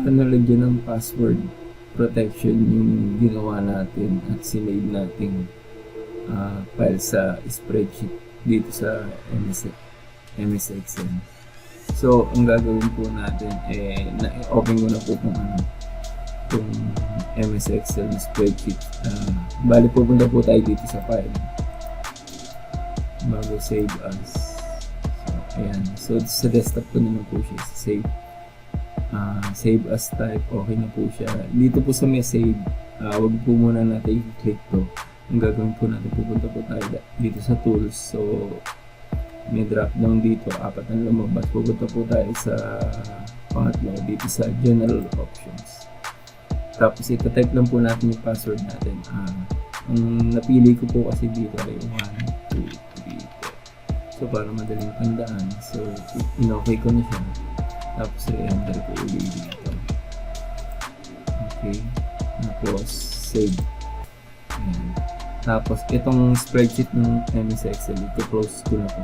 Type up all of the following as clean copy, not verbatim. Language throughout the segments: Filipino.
paano lagyan ng password protection yung ginawa natin at sinave natin file sa spreadsheet dito sa MS Excel. So, ang gagawin po natin na-open ko na po itong MS Excel na spreadsheet. Bali, pupunta po tayo dito sa file bago save as. So, ayan. So, sa desktop ko naman po siya save. Save as type, okay na po siya. Dito po sa may save, wag po muna natin i-click to. Ang gagawin po natin, pupunta po tayo dito sa tools. So, may drop down dito, 4 ang lumabas. Pupunta po tayo sa pangatlo, dito sa general options. Tapos, ito-type lang po natin yung password natin. Ang napili ko po kasi dito ay 1, 2, 3, 4. So, para madaling tandaan. So, in-okay ko na siya. Tapos, re-enter ko ulit dito. Okay. Tapos, save. Ayan. Tapos, itong spreadsheet ng MS Excel, ito close ko na po.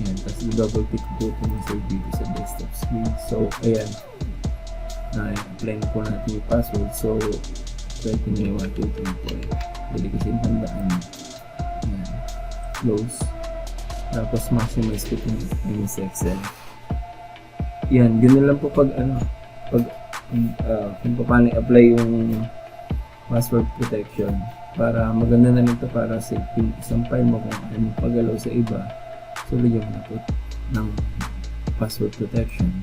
Ayan. Tapos, double click po ito na save dito sa desktop screen. So, ayan. Apply na po natin yung password. So, try ko na yung 1, 2, 3, 4. Dali kasi yung tandaan. Ayan. Close. Tapos, maximize ko itong MS Excel. Yan, ganoon lang po pag kung paano i-apply yung password protection para maganda na nito para sa yung isang file mo kung ano pagalaw sa iba. So, lagyan mo na po ng password protection.